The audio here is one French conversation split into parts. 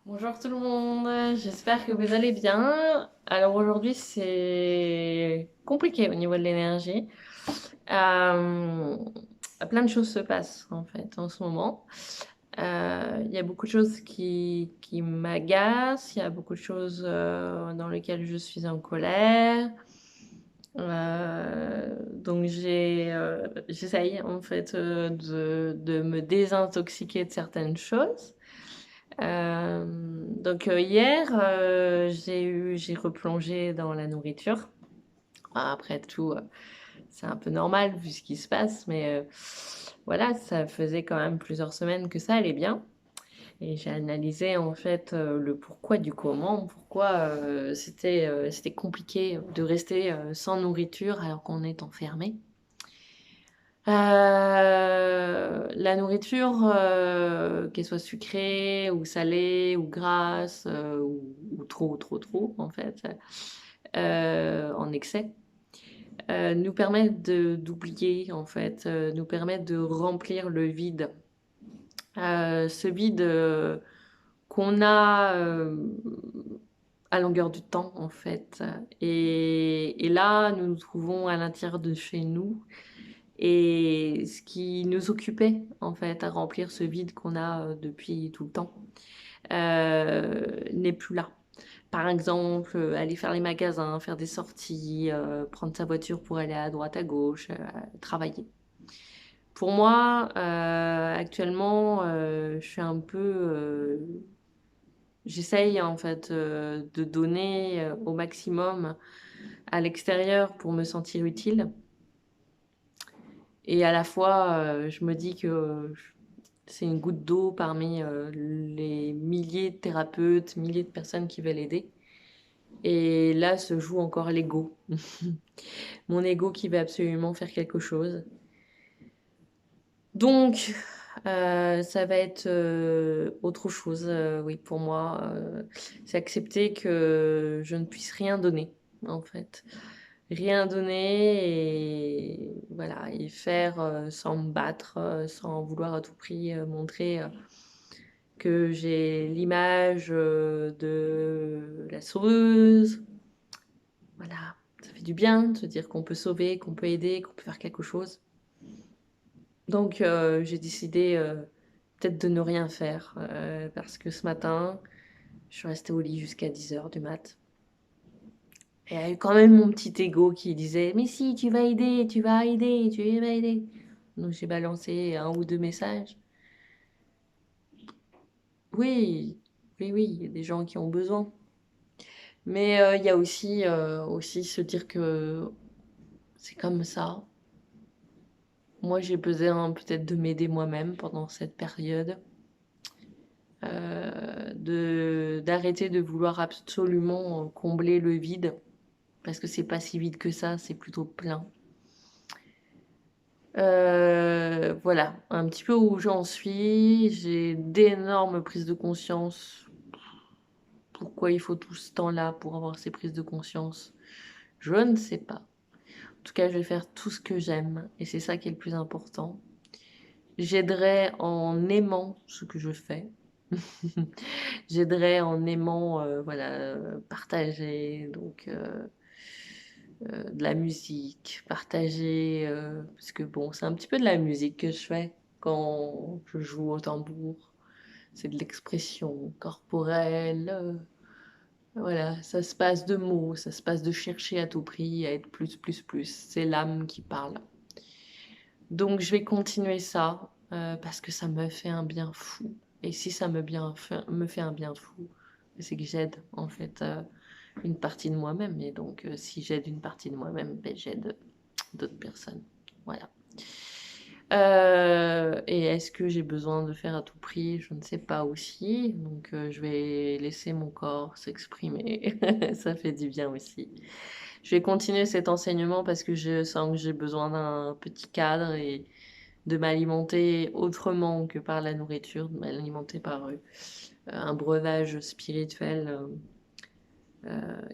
Bonjour tout le monde, j'espère que vous allez bien. Alors aujourd'hui c'est compliqué au niveau de l'énergie. Euh, Plein de choses se passent en fait en ce moment. Il y a beaucoup de choses qui m'agacent, il y a beaucoup de choses dans lesquelles je suis en colère. Donc j'essaye en fait de me désintoxiquer de certaines choses. Hier, j'ai replongé dans la nourriture. Après tout, c'est un peu normal vu ce qui se passe, mais voilà, ça faisait quand même plusieurs semaines que ça allait bien. Et j'ai analysé en fait le pourquoi du comment, pourquoi c'était compliqué de rester sans nourriture alors qu'on est enfermé. La nourriture, qu'elle soit sucrée ou salée ou grasse ou trop en fait, en excès, nous permet d'oublier en fait, nous permet de remplir le vide. Ce vide qu'on a à longueur du temps en fait. Et là, nous nous trouvons à l'intérieur de chez nous. Et ce qui nous occupait, en fait, à remplir ce vide qu'on a depuis tout le temps, n'est plus là. Par exemple, aller faire les magasins, faire des sorties, prendre sa voiture pour aller à droite, à gauche, travailler. Pour moi, actuellement, je suis un peu... j'essaye, en fait, de donner au maximum à l'extérieur pour me sentir utile. Et à la fois, je me dis que c'est une goutte d'eau parmi les milliers de thérapeutes, milliers de personnes qui veulent aider. Et là se joue encore l'ego. Mon ego qui veut absolument faire quelque chose. Donc, ça va être autre chose, oui, pour moi. C'est accepter que je ne puisse rien donner, en fait. Rien donner et voilà, et faire sans me battre, sans vouloir à tout prix montrer que j'ai l'image de la sauveuse. Voilà, ça fait du bien de se dire qu'on peut sauver, qu'on peut aider, qu'on peut faire quelque chose. Donc j'ai décidé peut-être de ne rien faire parce que ce matin, je suis restée au lit jusqu'à 10 heures du mat. Et il y a eu quand même mon petit ego qui disait, mais si, tu vas aider, tu vas aider, tu vas aider. Donc j'ai balancé un ou deux messages. Oui, oui, il y a des gens qui ont besoin. Mais il y a aussi se dire que c'est comme ça. Moi, j'ai besoin peut-être de m'aider moi-même pendant cette période. D'arrêter de vouloir absolument combler le vide. Parce que c'est pas si vide que ça, c'est plutôt plein. Voilà, un petit peu où j'en suis. J'ai d'énormes prises de conscience. Pourquoi il faut tout ce temps-là pour avoir ces prises de conscience? Je ne sais pas. En tout cas, je vais faire tout ce que j'aime et c'est ça qui est le plus important. J'aiderai en aimant ce que je fais. J'aiderai en aimant, voilà, partager de la musique, partager, parce que bon, c'est un petit peu de la musique que je fais quand je joue au tambour. C'est de l'expression corporelle. Voilà, ça se passe de mots, ça se passe de chercher à tout prix à être plus, plus, plus. C'est l'âme qui parle. Donc je vais continuer ça parce que ça me fait un bien fou. Et si ça me fait un bien fou, c'est que j'aide en fait une partie de moi-même. Et donc si j'aide une partie de moi-même, ben, j'aide d'autres personnes. Voilà. Et est-ce que j'ai besoin de faire à tout prix? Je ne sais pas aussi. Donc je vais laisser mon corps s'exprimer. Ça fait du bien aussi. Je vais continuer cet enseignement parce que je sens que j'ai besoin d'un petit cadre et de m'alimenter autrement que par la nourriture, de m'alimenter par un breuvage spirituel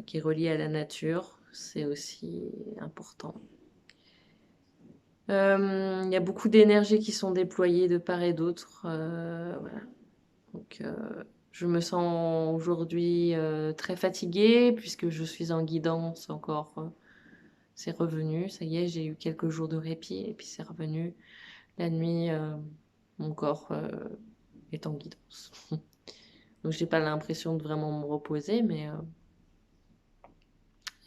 qui est relié à la nature. C'est aussi important. Il y a beaucoup d'énergies qui sont déployées de part et d'autre. Voilà. Donc, Je me sens aujourd'hui très fatiguée puisque je suis en guidance encore. C'est revenu, ça y est, j'ai eu quelques jours de répit et puis c'est revenu. La nuit, mon corps est en guidance. Donc j'ai pas l'impression de vraiment me reposer, mais il y a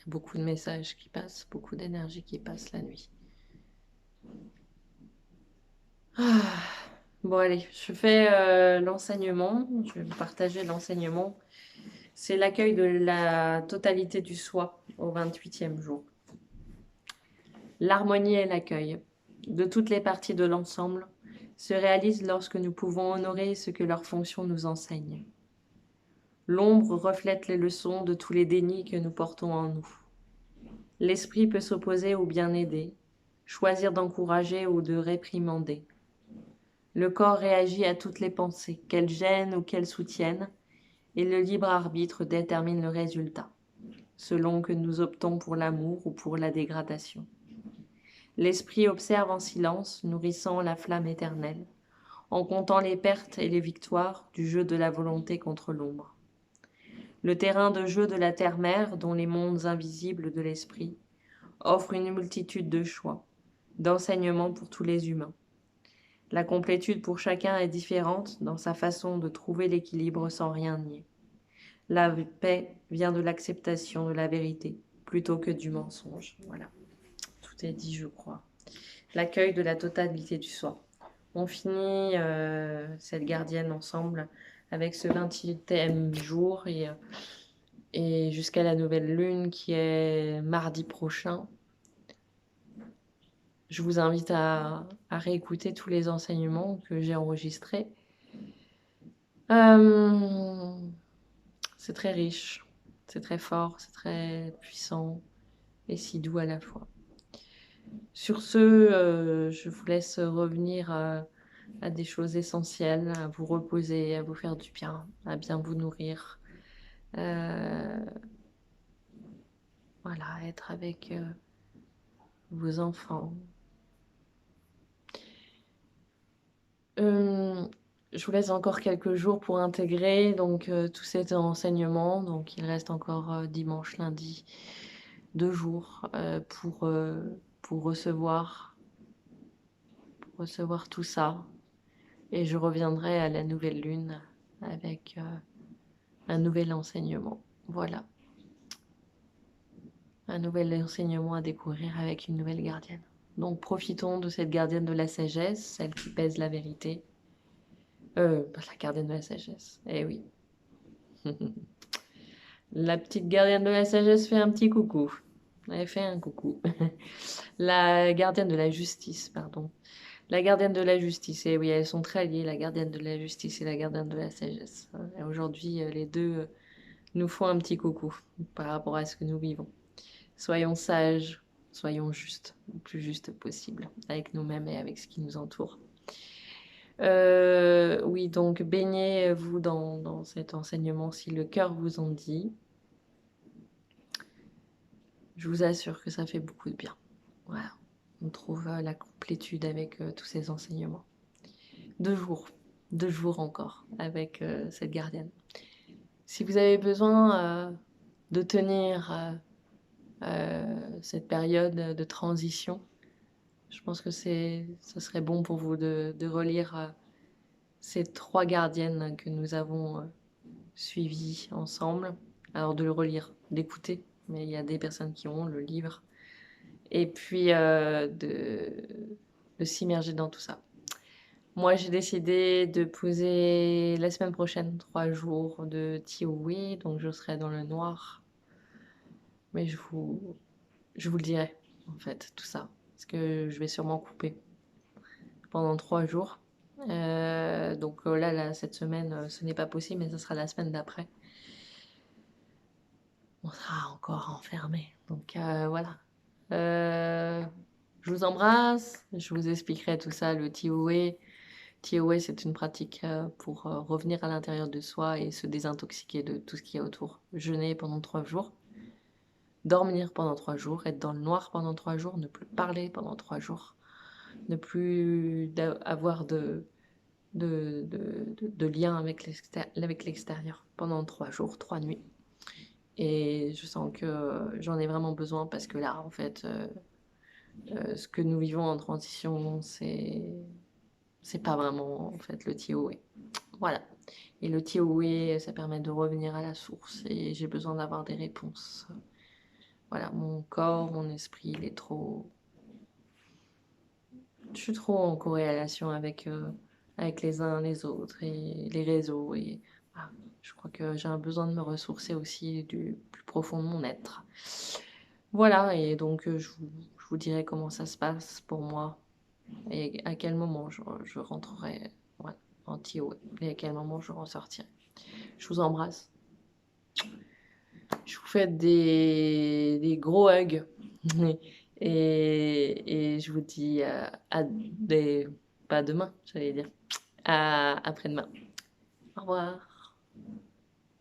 beaucoup de messages qui passent, beaucoup d'énergie qui passe la nuit. Ah, bon allez, je fais l'enseignement, je vais vous partager l'enseignement. C'est l'accueil de la totalité du soi au 28e jour. L'harmonie et l'accueil de toutes les parties de l'ensemble se réalisent lorsque nous pouvons honorer ce que leur fonction nous enseigne. L'ombre reflète les leçons de tous les dénis que nous portons en nous. L'esprit peut s'opposer ou bien aider, choisir d'encourager ou de réprimander. Le corps réagit à toutes les pensées, qu'elles gênent ou qu'elles soutiennent, et le libre arbitre détermine le résultat, selon que nous optons pour l'amour ou pour la dégradation. L'esprit observe en silence, nourrissant la flamme éternelle, en comptant les pertes et les victoires du jeu de la volonté contre l'ombre. Le terrain de jeu de la terre-mère, dont les mondes invisibles de l'esprit, offre une multitude de choix, d'enseignements pour tous les humains. La complétude pour chacun est différente dans sa façon de trouver l'équilibre sans rien nier. La paix vient de l'acceptation de la vérité plutôt que du mensonge. Voilà, tout est dit, je crois. L'accueil de la totalité du soi. On finit cette gardienne ensemble avec ce 28e jour et jusqu'à la nouvelle lune qui est mardi prochain. Je vous invite à réécouter tous les enseignements que j'ai enregistrés. C'est très riche, c'est très fort, c'est très puissant et si doux à la fois. Sur ce, je vous laisse revenir à des choses essentielles, à vous reposer, à vous faire du bien, à bien vous nourrir. Voilà, être avec vos enfants. Je vous laisse encore quelques jours pour intégrer donc tout cet enseignement. Donc il reste encore dimanche, lundi, 2 jours pour recevoir tout ça. Et je reviendrai à la nouvelle lune avec un nouvel enseignement. Voilà, un nouvel enseignement à découvrir avec une nouvelle gardienne. Donc profitons de cette gardienne de la sagesse, celle qui pèse la vérité. La gardienne de la sagesse, eh oui. La petite gardienne de la sagesse fait un petit coucou. Elle fait un coucou. La gardienne de la justice, pardon. La gardienne de la justice, et oui, elles sont très liées, la gardienne de la justice et la gardienne de la sagesse. Et aujourd'hui, les deux nous font un petit coucou par rapport à ce que nous vivons. Soyons sages, soyons justes, le plus juste possible, avec nous-mêmes et avec ce qui nous entoure. Oui, donc baignez-vous dans cet enseignement si le cœur vous en dit. Je vous assure que ça fait beaucoup de bien. Voilà, on trouve la complétude avec tous ces enseignements. 2 jours encore avec cette gardienne. Si vous avez besoin de tenir cette période de transition, je pense que ce serait bon pour vous de relire ces 3 gardiennes que nous avons suivies ensemble. Alors de le relire, d'écouter, mais il y a des personnes qui ont le livre. Et puis de s'immerger dans tout ça. Moi, j'ai décidé de poser la semaine prochaine 3 jours de Tiwi, donc je serai dans le noir. Mais je vous le dirai, en fait, tout ça. Parce que je vais sûrement couper pendant 3 jours. Donc là, cette semaine, ce n'est pas possible, mais ce sera la semaine d'après. On sera encore enfermés. Donc voilà. Je vous embrasse. Je vous expliquerai tout ça, le TOE. TOE, c'est une pratique pour revenir à l'intérieur de soi et se désintoxiquer de tout ce qu'il y a autour. Jeûner pendant 3 jours. Dormir pendant 3 jours. Être dans le noir pendant 3 jours. Ne plus parler pendant 3 jours. Ne plus avoir de lien avec l'extérieur pendant 3 jours, 3 nuits. Et je sens que j'en ai vraiment besoin parce que là, en fait, ce que nous vivons en transition, c'est pas vraiment en fait le TOE. Voilà. Et le TOE, ça permet de revenir à la source et j'ai besoin d'avoir des réponses. Voilà, mon corps, mon esprit, il est trop. Je suis trop en corrélation avec les uns les autres et les réseaux. Et voilà, je crois que j'ai un besoin de me ressourcer aussi du plus profond de mon être. Voilà, et donc je vous dirai comment ça se passe pour moi et à quel moment je rentrerai voilà, en TO et à quel moment je ressortirai. Je vous embrasse. Je vous fais des gros hugs. Et je vous dis pas demain, j'allais dire, à après-demain. Au revoir.